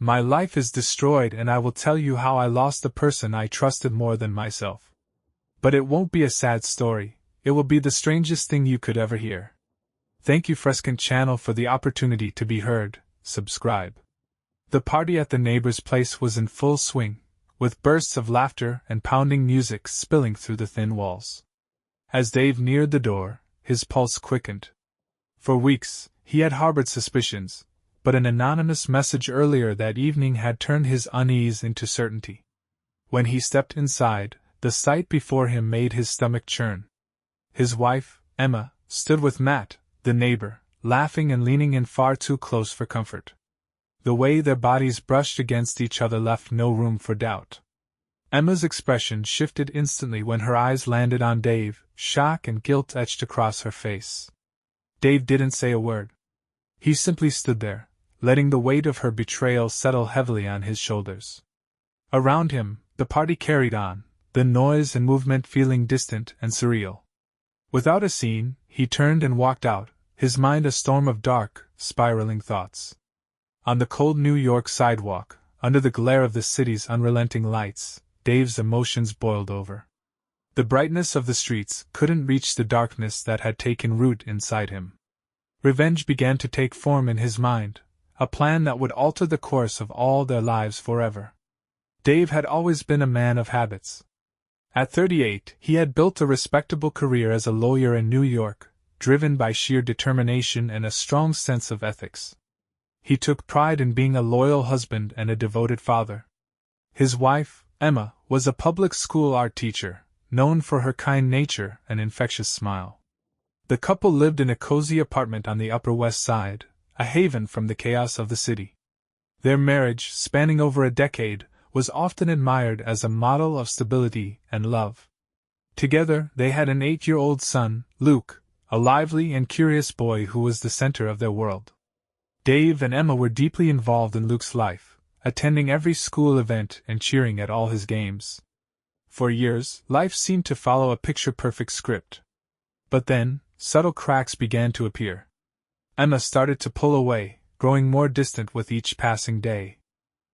My life is destroyed and I will tell you how I lost the person I trusted more than myself. But it won't be a sad story, it will be the strangest thing you could ever hear. Thank you Frescont channel for the opportunity to be heard, subscribe. The party at the neighbor's place was in full swing, with bursts of laughter and pounding music spilling through the thin walls. As Dave neared the door, his pulse quickened. For weeks, he had harbored suspicions, but an anonymous message earlier that evening had turned his unease into certainty. When he stepped inside, the sight before him made his stomach churn. His wife, Emma, stood with Matt, the neighbor, laughing and leaning in far too close for comfort. The way their bodies brushed against each other left no room for doubt. Emma's expression shifted instantly when her eyes landed on Dave, shock and guilt etched across her face. Dave didn't say a word. He simply stood there, letting the weight of her betrayal settle heavily on his shoulders. Around him, the party carried on, the noise and movement feeling distant and surreal. Without a scene, he turned and walked out, his mind a storm of dark, spiraling thoughts. On the cold New York sidewalk, under the glare of the city's unrelenting lights, Dave's emotions boiled over. The brightness of the streets couldn't reach the darkness that had taken root inside him. Revenge began to take form in his mind, a plan that would alter the course of all their lives forever. Dave had always been a man of habits. At 38, he had built a respectable career as a lawyer in New York, driven by sheer determination and a strong sense of ethics. He took pride in being a loyal husband and a devoted father. His wife, Emma, was a public school art teacher, known for her kind nature and infectious smile. The couple lived in a cozy apartment on the Upper West Side, a haven from the chaos of the city. Their marriage, spanning over a decade, was often admired as a model of stability and love. Together, they had an 8-year-old son, Luke, a lively and curious boy who was the center of their world. Dave and Emma were deeply involved in Luke's life, attending every school event and cheering at all his games. For years, life seemed to follow a picture-perfect script. But then, subtle cracks began to appear. Emma started to pull away, growing more distant with each passing day.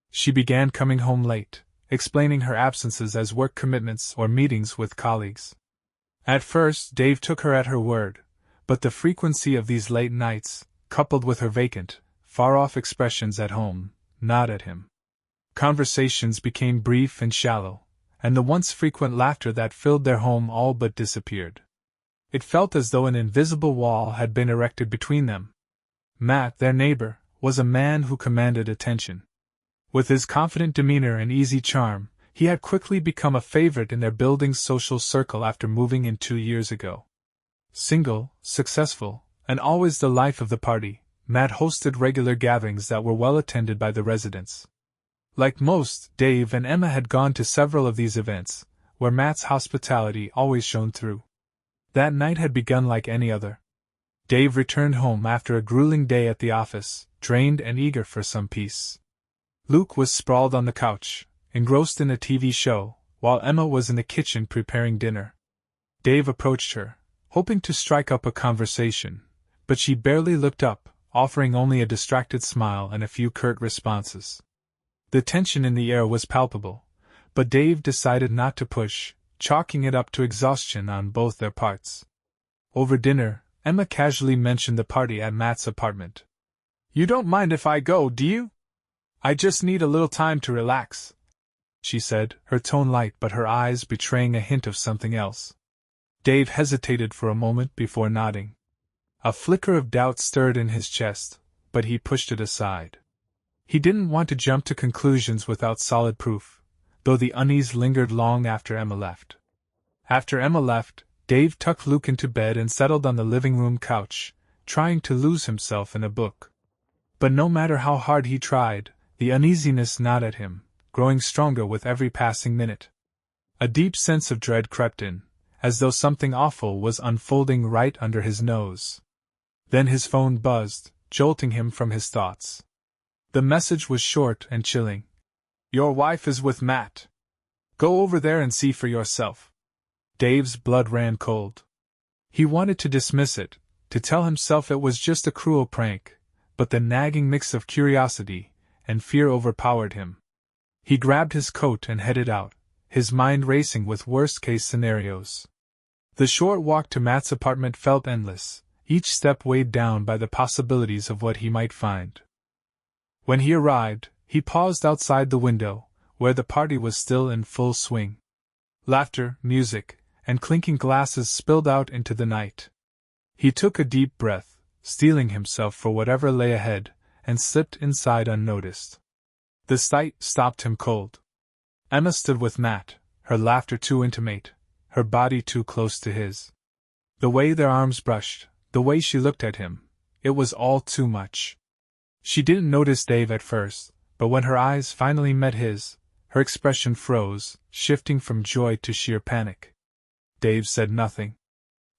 She began coming home late, explaining her absences as work commitments or meetings with colleagues. At first, Dave took her at her word, but the frequency of these late nights, coupled with her vacant, far-off expressions at home, gnawed at him. Conversations became brief and shallow, and the once frequent laughter that filled their home all but disappeared. It felt as though an invisible wall had been erected between them. Matt, their neighbor, was a man who commanded attention. With his confident demeanor and easy charm, he had quickly become a favorite in their building's social circle after moving in 2 years ago. Single, successful, and always the life of the party, Matt hosted regular gatherings that were well attended by the residents. Like most, Dave and Emma had gone to several of these events, where Matt's hospitality always shone through. That night had begun like any other. Dave returned home after a grueling day at the office, drained and eager for some peace. Luke was sprawled on the couch, engrossed in a TV show, while Emma was in the kitchen preparing dinner. Dave approached her, hoping to strike up a conversation, but she barely looked up, offering only a distracted smile and a few curt responses. The tension in the air was palpable, but Dave decided not to push, chalking it up to exhaustion on both their parts. Over dinner, Emma casually mentioned the party at Matt's apartment. "You don't mind if I go, do you? I just need a little time to relax," she said, her tone light but her eyes betraying a hint of something else. Dave hesitated for a moment before nodding. A flicker of doubt stirred in his chest, but he pushed it aside. He didn't want to jump to conclusions without solid proof, though the unease lingered long after Emma left. After Emma left, Dave tucked Luke into bed and settled on the living room couch, trying to lose himself in a book. But no matter how hard he tried, the uneasiness gnawed at him, growing stronger with every passing minute. A deep sense of dread crept in, as though something awful was unfolding right under his nose. Then his phone buzzed, jolting him from his thoughts. The message was short and chilling. "Your wife is with Matt. Go over there and see for yourself." Dave's blood ran cold. He wanted to dismiss it, to tell himself it was just a cruel prank, but the nagging mix of curiosity and fear overpowered him. He grabbed his coat and headed out, his mind racing with worst-case scenarios. The short walk to Matt's apartment felt endless, each step weighed down by the possibilities of what he might find. When he arrived, he paused outside the window, where the party was still in full swing. Laughter, music, and clinking glasses spilled out into the night. He took a deep breath, steeling himself for whatever lay ahead, and slipped inside unnoticed. The sight stopped him cold. Emma stood with Matt, her laughter too intimate, her body too close to his. The way their arms brushed, the way she looked at him, it was all too much. She didn't notice Dave at first, but when her eyes finally met his, her expression froze, shifting from joy to sheer panic. Dave said nothing.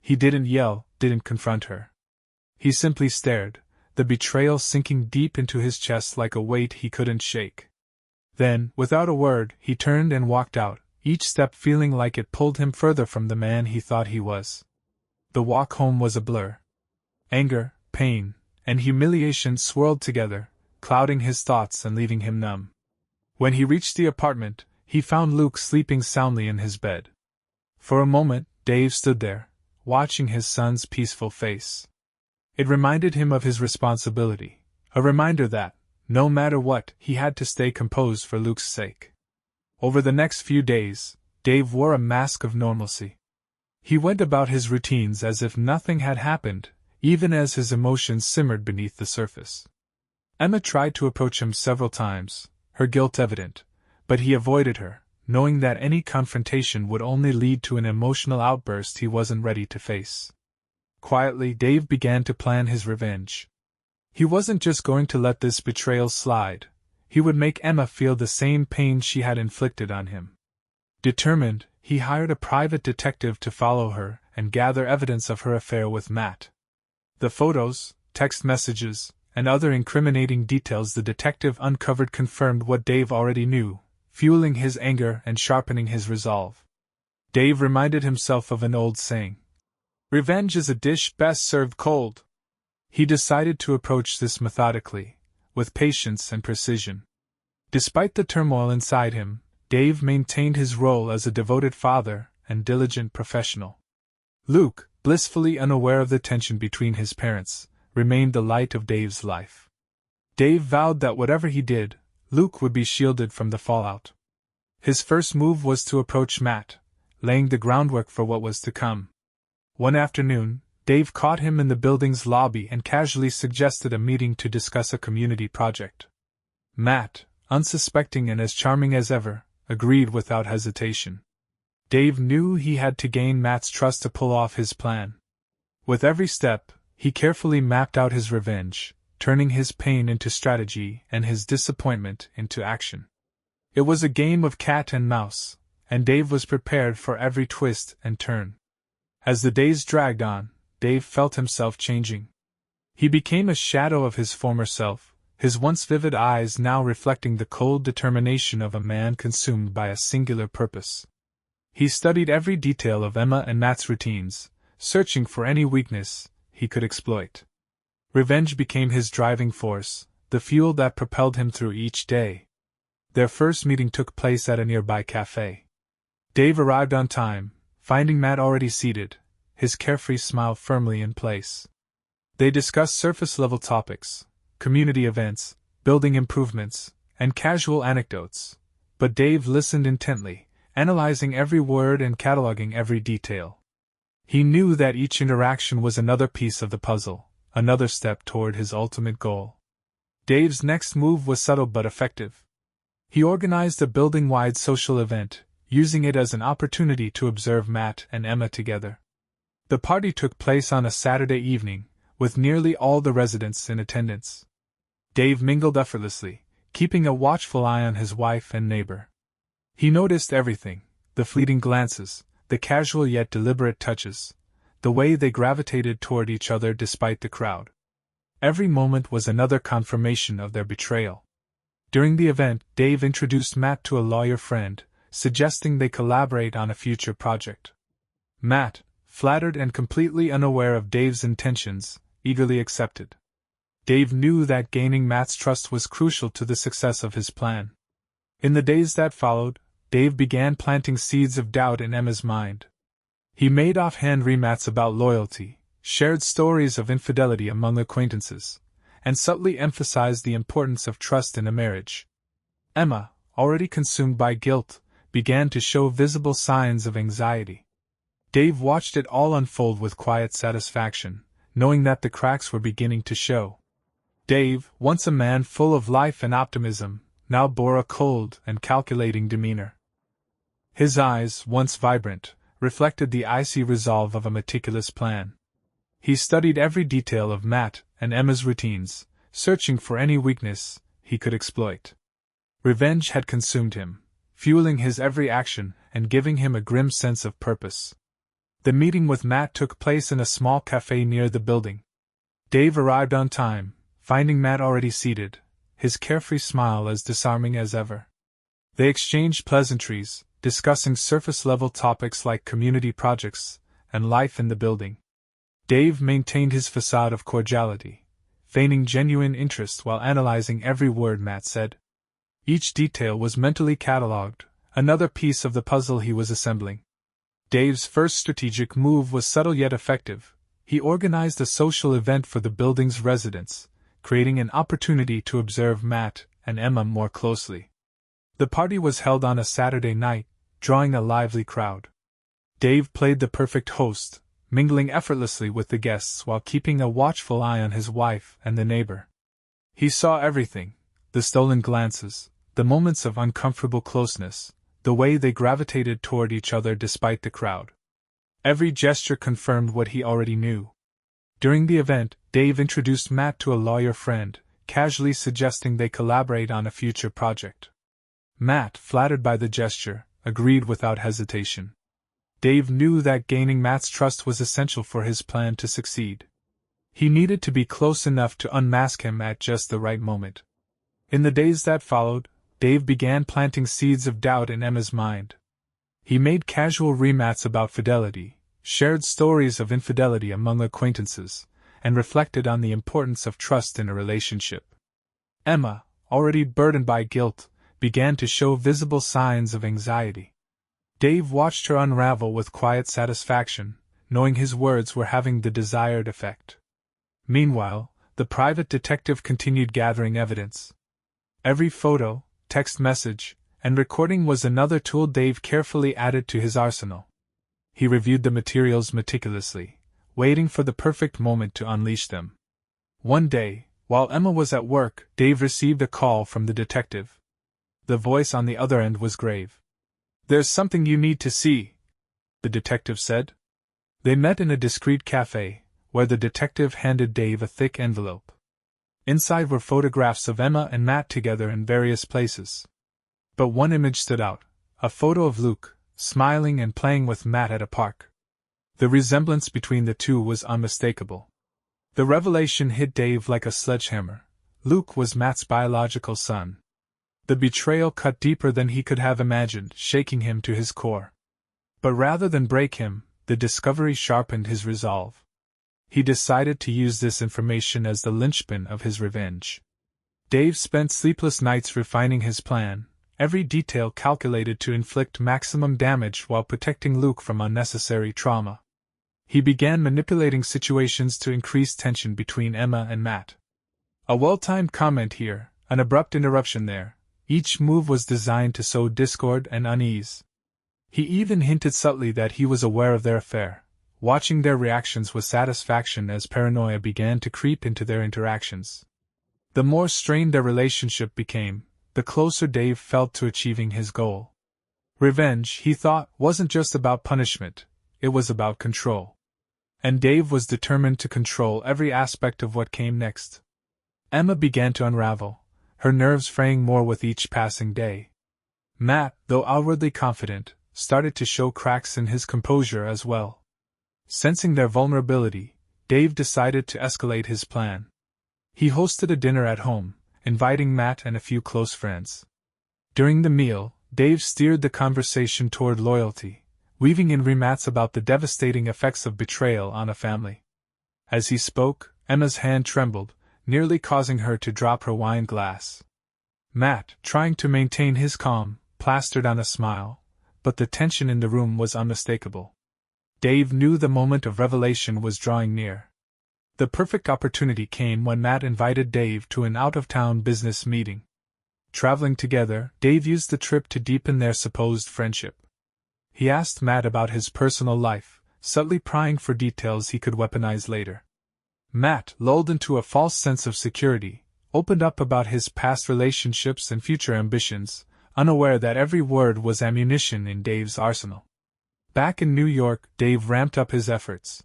He didn't yell, didn't confront her. He simply stared, the betrayal sinking deep into his chest like a weight he couldn't shake. Then, without a word, he turned and walked out, each step feeling like it pulled him further from the man he thought he was. The walk home was a blur. Anger, pain, and humiliation swirled together, clouding his thoughts and leaving him numb. When he reached the apartment, he found Luke sleeping soundly in his bed. For a moment, Dave stood there, watching his son's peaceful face. It reminded him of his responsibility, a reminder that, no matter what, he had to stay composed for Luke's sake. Over the next few days, Dave wore a mask of normalcy. He went about his routines as if nothing had happened, even as his emotions simmered beneath the surface. Emma tried to approach him several times, her guilt evident, but he avoided her, knowing that any confrontation would only lead to an emotional outburst he wasn't ready to face. Quietly, Dave began to plan his revenge. He wasn't just going to let this betrayal slide, he would make Emma feel the same pain she had inflicted on him. Determined, he hired a private detective to follow her and gather evidence of her affair with Matt. The photos, text messages, and other incriminating details the detective uncovered confirmed what Dave already knew, fueling his anger and sharpening his resolve. Dave reminded himself of an old saying: "Revenge is a dish best served cold." He decided to approach this methodically, with patience and precision. Despite the turmoil inside him, Dave maintained his role as a devoted father and diligent professional. Luke, blissfully unaware of the tension between his parents, remained the light of Dave's life. Dave vowed that whatever he did, Luke would be shielded from the fallout. His first move was to approach Matt, laying the groundwork for what was to come. One afternoon, Dave caught him in the building's lobby and casually suggested a meeting to discuss a community project. Matt, unsuspecting and as charming as ever, agreed without hesitation. Dave knew he had to gain Matt's trust to pull off his plan. With every step, he carefully mapped out his revenge, turning his pain into strategy and his disappointment into action. It was a game of cat and mouse, and Dave was prepared for every twist and turn. As the days dragged on, Dave felt himself changing. He became a shadow of his former self, his once vivid eyes now reflecting the cold determination of a man consumed by a singular purpose. He studied every detail of Emma and Matt's routines, searching for any weakness he could exploit. Revenge became his driving force, the fuel that propelled him through each day. Their first meeting took place at a nearby cafe. Dave arrived on time, finding Matt already seated, his carefree smile firmly in place. They discussed surface-level topics, community events, building improvements, and casual anecdotes, but Dave listened intently, analyzing every word and cataloging every detail. He knew that each interaction was another piece of the puzzle, another step toward his ultimate goal. Dave's next move was subtle but effective. He organized a building-wide social event, using it as an opportunity to observe Matt and Emma together. The party took place on a Saturday evening, with nearly all the residents in attendance. Dave mingled effortlessly, keeping a watchful eye on his wife and neighbor. He noticed everything: the fleeting glances, the casual yet deliberate touches, the way they gravitated toward each other despite the crowd. Every moment was another confirmation of their betrayal. During the event, Dave introduced Matt to a lawyer friend, suggesting they collaborate on a future project. Matt, flattered and completely unaware of Dave's intentions, eagerly accepted. Dave knew that gaining Matt's trust was crucial to the success of his plan. In the days that followed, Dave began planting seeds of doubt in Emma's mind. He made offhand remarks about loyalty, shared stories of infidelity among acquaintances, and subtly emphasized the importance of trust in a marriage. Emma, already consumed by guilt, began to show visible signs of anxiety. Dave watched it all unfold with quiet satisfaction, knowing that the cracks were beginning to show. Dave, once a man full of life and optimism, now bore a cold and calculating demeanor. His eyes, once vibrant, reflected the icy resolve of a meticulous plan. He studied every detail of Matt and Emma's routines, searching for any weakness he could exploit. Revenge had consumed him, fueling his every action and giving him a grim sense of purpose. The meeting with Matt took place in a small cafe near the building. Dave arrived on time, finding Matt already seated, his carefree smile as disarming as ever. They exchanged pleasantries, discussing surface-level topics like community projects and life in the building. Dave maintained his facade of cordiality, feigning genuine interest while analyzing every word Matt said. Each detail was mentally catalogued, another piece of the puzzle he was assembling. Dave's first strategic move was subtle yet effective. He organized a social event for the building's residents, creating an opportunity to observe Matt and Emma more closely. The party was held on a Saturday night, drawing a lively crowd. Dave played the perfect host, mingling effortlessly with the guests while keeping a watchful eye on his wife and the neighbor. He saw everything: the stolen glances, the moments of uncomfortable closeness, the way they gravitated toward each other despite the crowd. Every gesture confirmed what he already knew. During the event, Dave introduced Matt to a lawyer friend, casually suggesting they collaborate on a future project. Matt, flattered by the gesture, agreed without hesitation. Dave knew that gaining Matt's trust was essential for his plan to succeed. He needed to be close enough to unmask him at just the right moment. In the days that followed, Dave began planting seeds of doubt in Emma's mind. He made casual remarks about fidelity, shared stories of infidelity among acquaintances, and reflected on the importance of trust in a relationship. Emma, already burdened by guilt, began to show visible signs of anxiety. Dave watched her unravel with quiet satisfaction, knowing his words were having the desired effect. Meanwhile, the private detective continued gathering evidence. Every photo, text message, and recording was another tool Dave carefully added to his arsenal. He reviewed the materials meticulously, waiting for the perfect moment to unleash them. One day, while Emma was at work, Dave received a call from the detective. The voice on the other end was grave. "There's something you need to see," the detective said. They met in a discreet cafe, where the detective handed Dave a thick envelope. Inside were photographs of Emma and Matt together in various places. But one image stood out, a photo of Luke, smiling and playing with Matt at a park. The resemblance between the two was unmistakable. The revelation hit Dave like a sledgehammer. Luke was Matt's biological son. The betrayal cut deeper than he could have imagined, shaking him to his core. But rather than break him, the discovery sharpened his resolve. He decided to use this information as the linchpin of his revenge. Dave spent sleepless nights refining his plan, every detail calculated to inflict maximum damage while protecting Luke from unnecessary trauma. He began manipulating situations to increase tension between Emma and Matt. A well-timed comment here, an abrupt interruption there. Each move was designed to sow discord and unease. He even hinted subtly that he was aware of their affair, watching their reactions with satisfaction as paranoia began to creep into their interactions. The more strained their relationship became, the closer Dave felt to achieving his goal. Revenge, he thought, wasn't just about punishment, it was about control. And Dave was determined to control every aspect of what came next. Emma began to unravel, her nerves fraying more with each passing day. Matt, though outwardly confident, started to show cracks in his composure as well. Sensing their vulnerability, Dave decided to escalate his plan. He hosted a dinner at home, inviting Matt and a few close friends. During the meal, Dave steered the conversation toward loyalty, weaving in remarks about the devastating effects of betrayal on a family. As he spoke, Emma's hand trembled, nearly causing her to drop her wine glass. Matt, trying to maintain his calm, plastered on a smile, but the tension in the room was unmistakable. Dave knew the moment of revelation was drawing near. The perfect opportunity came when Matt invited Dave to an out-of-town business meeting. Traveling together, Dave used the trip to deepen their supposed friendship. He asked Matt about his personal life, subtly prying for details he could weaponize later. Matt, lulled into a false sense of security, opened up about his past relationships and future ambitions, unaware that every word was ammunition in Dave's arsenal. Back in New York, Dave ramped up his efforts.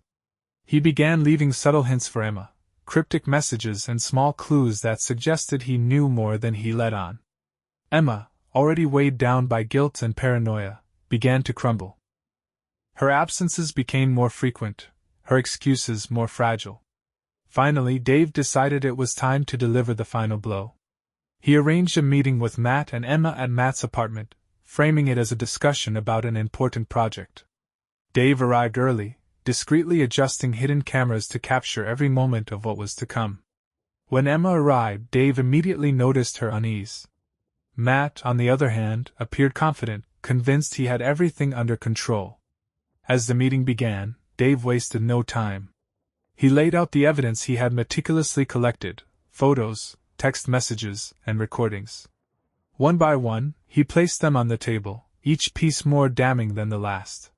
He began leaving subtle hints for Emma, cryptic messages and small clues that suggested he knew more than he let on. Emma, already weighed down by guilt and paranoia, began to crumble. Her absences became more frequent, her excuses more fragile. Finally, Dave decided it was time to deliver the final blow. He arranged a meeting with Matt and Emma at Matt's apartment, framing it as a discussion about an important project. Dave arrived early, discreetly adjusting hidden cameras to capture every moment of what was to come. When Emma arrived, Dave immediately noticed her unease. Matt, on the other hand, appeared confident, convinced he had everything under control. As the meeting began, Dave wasted no time. He laid out the evidence he had meticulously collected: photos, text messages, and recordings. One by one, he placed them on the table, each piece more damning than the last.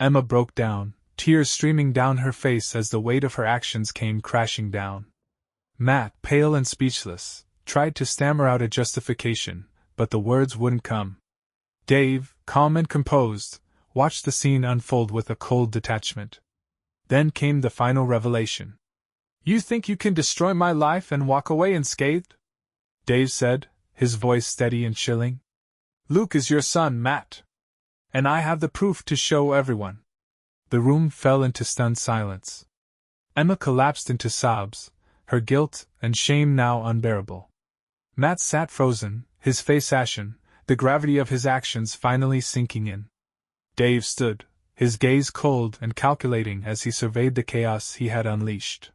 Emma broke down, tears streaming down her face as the weight of her actions came crashing down. Matt, pale and speechless, tried to stammer out a justification, but the words wouldn't come. Dave, calm and composed, watched the scene unfold with a cold detachment. Then came the final revelation. "You think you can destroy my life and walk away unscathed?" Dave said, his voice steady and chilling. "Luke is your son, Matt. And I have the proof to show everyone." The room fell into stunned silence. Emma collapsed into sobs, her guilt and shame now unbearable. Matt sat frozen, his face ashen, the gravity of his actions finally sinking in. Dave stood, his gaze cold and calculating as he surveyed the chaos he had unleashed.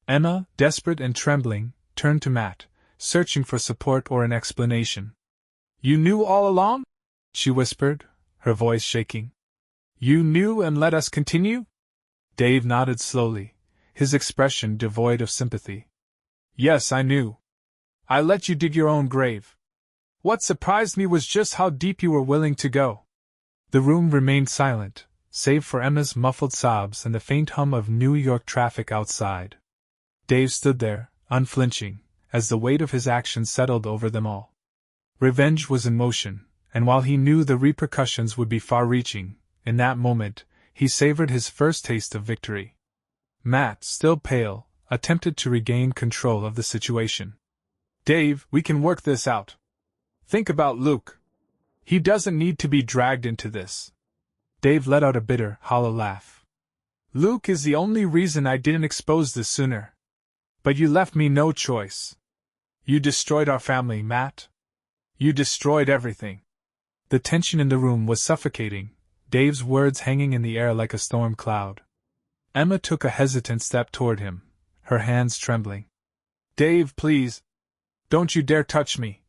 Emma, desperate and trembling, turned to Matt, searching for support or an explanation. "You knew all along?" she whispered, her voice shaking. "You knew and let us continue?" Dave nodded slowly, his expression devoid of sympathy. "Yes, I knew. I let you dig your own grave. What surprised me was just how deep you were willing to go." The room remained silent, save for Emma's muffled sobs and the faint hum of New York traffic outside. Dave stood there, unflinching, as the weight of his actions settled over them all. Revenge was in motion, and while he knew the repercussions would be far-reaching, in that moment, he savored his first taste of victory. Matt, still pale, attempted to regain control of the situation. "Dave, we can work this out. Think about Luke. He doesn't need to be dragged into this." Dave let out a bitter, hollow laugh. "Luke is the only reason I didn't expose this sooner. But you left me no choice. You destroyed our family, Matt. You destroyed everything." The tension in the room was suffocating, Dave's words hanging in the air like a storm cloud. Emma took a hesitant step toward him, her hands trembling. "Dave, please. Don't you dare touch me."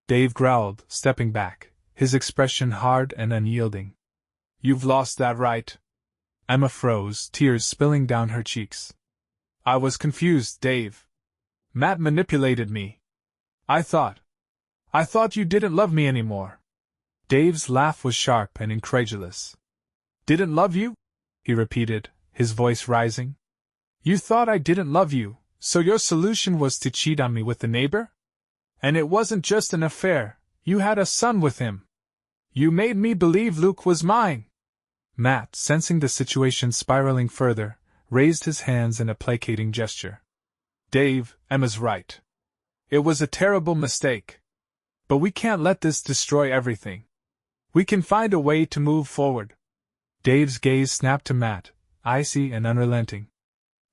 Dave growled, stepping back, his expression hard and unyielding. "You've lost that right." Emma froze, tears spilling down her cheeks. "I was confused, Dave. Matt manipulated me. I thought you didn't love me anymore." Dave's laugh was sharp and incredulous. "Didn't love you?" he repeated, his voice rising. "You thought I didn't love you, so your solution was to cheat on me with the neighbor? And it wasn't just an affair, you had a son with him. You made me believe Luke was mine." Matt, sensing the situation spiraling further, raised his hands in a placating gesture. "Dave, Emma's right. It was a terrible mistake. But we can't let this destroy everything. We can find a way to move forward." Dave's gaze snapped to Matt, icy and unrelenting.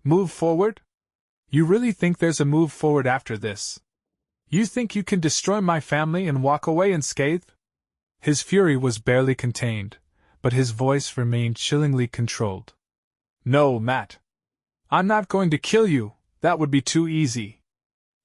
"Move forward? You really think there's a move forward after this? You think you can destroy my family and walk away unscathed?" His fury was barely contained, but his voice remained chillingly controlled. "No, Matt. I'm not going to kill you, that would be too easy.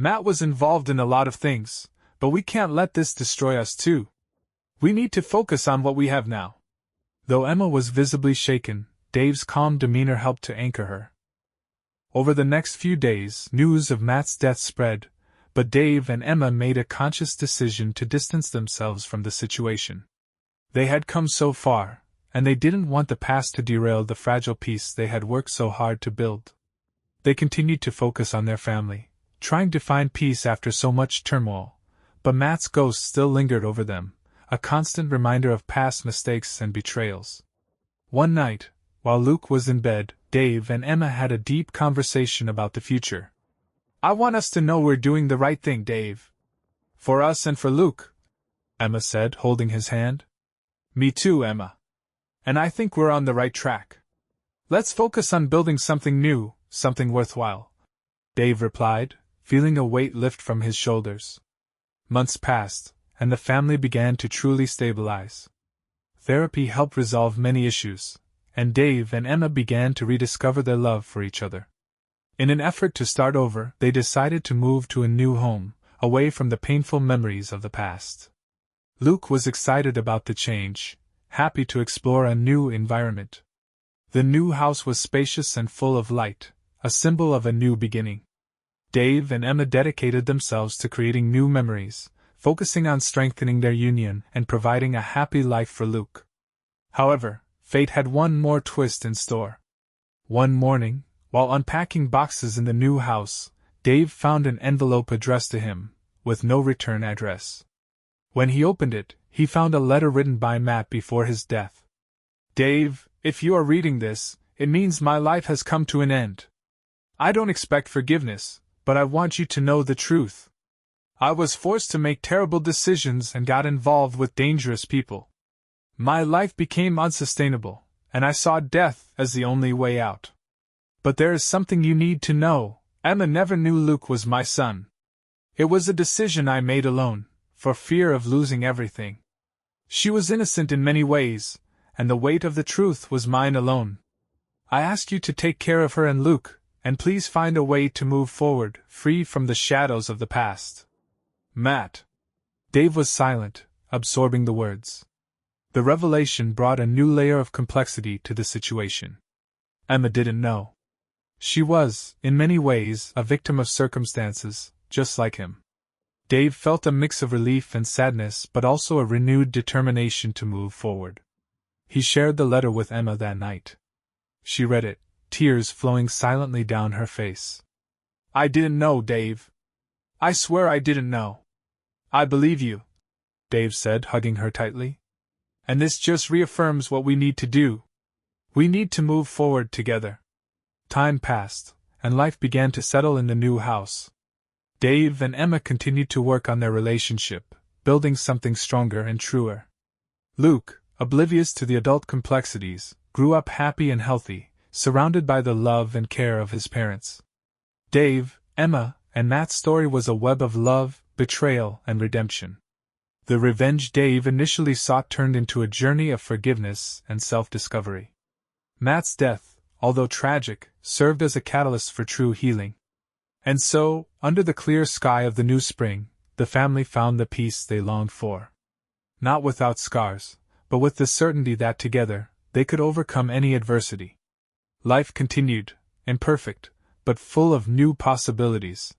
Matt was involved in a lot of things, but we can't let this destroy us too. We need to focus on what we have now. Though Emma was visibly shaken, Dave's calm demeanor helped to anchor her. Over the next few days, news of Matt's death spread, but Dave and Emma made a conscious decision to distance themselves from the situation. They had come so far, and they didn't want the past to derail the fragile peace they had worked so hard to build. They continued to focus on their family, trying to find peace after so much turmoil, but Matt's ghost still lingered over them, a constant reminder of past mistakes and betrayals. One night, while Luke was in bed, Dave and Emma had a deep conversation about the future. "I want us to know we're doing the right thing, Dave. For us and for Luke," Emma said, holding his hand. "Me too, Emma. And I think we're on the right track. Let's focus on building something new, something worthwhile," Dave replied, feeling a weight lift from his shoulders. Months passed, and the family began to truly stabilize. Therapy helped resolve many issues, and Dave and Emma began to rediscover their love for each other. In an effort to start over, they decided to move to a new home, away from the painful memories of the past. Luke was excited about the change, happy to explore a new environment. The new house was spacious and full of light, a symbol of a new beginning. Dave and Emma dedicated themselves to creating new memories, focusing on strengthening their union and providing a happy life for Luke. However, fate had one more twist in store. One morning, while unpacking boxes in the new house, Dave found an envelope addressed to him, with no return address. When he opened it, he found a letter written by Matt before his death. "Dave, if you are reading this, it means my life has come to an end. I don't expect forgiveness, but I want you to know the truth. I was forced to make terrible decisions and got involved with dangerous people. My life became unsustainable, and I saw death as the only way out. But there is something you need to know. Emma never knew Luke was my son. It was a decision I made alone, for fear of losing everything. She was innocent in many ways, and the weight of the truth was mine alone. I ask you to take care of her and Luke, and please find a way to move forward, free from the shadows of the past. Matt." Dave was silent, absorbing the words. The revelation brought a new layer of complexity to the situation. Emma didn't know. She was, in many ways, a victim of circumstances, just like him. Dave felt a mix of relief and sadness, but also a renewed determination to move forward. He shared the letter with Emma that night. She read it, tears flowing silently down her face. "I didn't know, Dave. I swear I didn't know. I believe you," Dave said, hugging her tightly. "And this just reaffirms what we need to do. We need to move forward together." Time passed, and life began to settle in the new house. Dave and Emma continued to work on their relationship, building something stronger and truer. Luke, oblivious to the adult complexities, grew up happy and healthy, surrounded by the love and care of his parents. Dave, Emma, and Matt's story was a web of love, betrayal, and redemption. The revenge Dave initially sought turned into a journey of forgiveness and self-discovery. Matt's death, although tragic, served as a catalyst for true healing. And so, under the clear sky of the new spring, the family found the peace they longed for. Not without scars, but with the certainty that together, they could overcome any adversity. Life continued, imperfect, but full of new possibilities.